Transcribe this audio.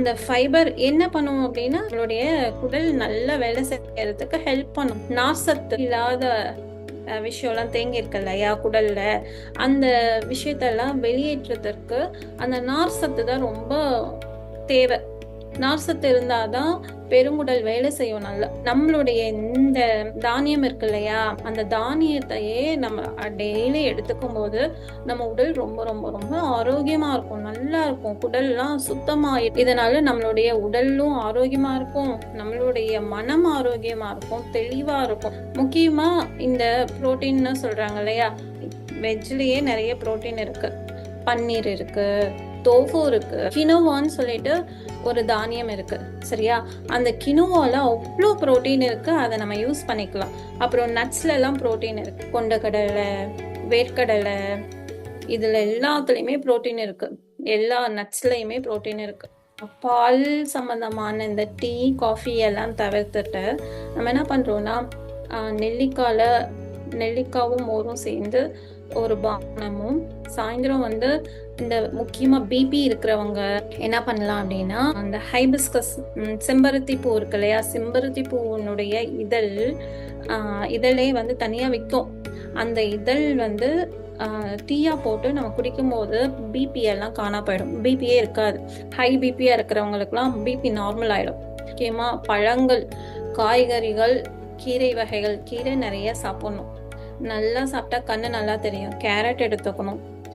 இந்த ஃபைபர் என்ன பண்ணும் அப்படின்னா, நம்மளுடைய குடல் நல்லா வேலை செய்யறதுக்கு ஹெல்ப் பண்ணும். நார்ச்சத்து இல்லாத விஷயம்லாம் தேங்கி இருக்கு இல்லையா குடல்ல, அந்த விஷயத்தெல்லாம் வெளியேற்றதற்கு அந்த நார் சத்து தான் ரொம்ப தேவை. நார் சத்து இருந்தாதான் பெருங்குடல் வேலை செய்யும் நல்லா. நம்மளுடைய இந்த தானியம் இருக்கு இல்லையா, அந்த தானியத்தையே நம்ம டெய்லி எடுத்துக்கும் போது நம்ம உடல் ரொம்ப ரொம்ப ரொம்ப ஆரோக்கியமா இருக்கும், நல்லா இருக்கும், குடல்லாம் சுத்தமாயிடும். இதனால நம்மளுடைய உடலும் ஆரோக்கியமா இருக்கும், நம்மளுடைய மனம் ஆரோக்கியமா இருக்கும், தெளிவா இருக்கும். முக்கியமா இந்த புரோட்டீன்னு சொல்றாங்க இல்லையா, வெஜ்லயே நிறைய புரோட்டீன் இருக்கு. பன்னீர் இருக்கு, டோஃபு இருக்கு, கினோவான்னு சொல்லிட்டு ஒரு தானியம் இருக்கு சரியா. அந்த கினோவால அவ்வளோ புரோட்டீன் இருக்கு, அதை நம்ம யூஸ் பண்ணிக்கலாம். அப்புறம் நட்ஸ்ல எல்லாம் புரோட்டீன் இருக்கு. கொண்டக்கடலை, வேர்க்கடலை, இதுல எல்லாத்துலயுமே புரோட்டீன் இருக்கு. எல்லா நட்ஸ்லயுமே புரோட்டீன் இருக்கு. பால் சம்பந்தமான இந்த டீ, காஃபி எல்லாம் தவிர்த்துட்டு நம்ம என்ன பண்றோம்னா, நெல்லிக்காவும் மோரும் சேர்ந்து ஒரு பானமும், சாயந்தரம் வந்து இந்த முக்கியமா பிபி இருக்கிறவங்க என்ன பண்ணலாம் அப்படின்னா, அந்த ஹைபிஸ்கஸ் செம்பருத்தி பூ இருக்கு இல்லையா, செம்பருத்தி பூவினுடைய இதழே வந்து தனியா விற்கும். அந்த இதழ் வந்து டீயா போட்டு நம்ம குடிக்கும் போது பிபி எல்லாம் காணா போயிடும், பிபியே இருக்காது. ஹை பிபியா இருக்கிறவங்களுக்குலாம் பிபி நார்மல் ஆயிடும். முக்கியமா பழங்கள், காய்கறிகள், கீரை வகைகள், கீரை நிறைய சாப்பிடணும். நல்லா சாப்பிட்டா கண்ணு நல்லா தெரியும். கேரட் எடுத்துக்கணும்.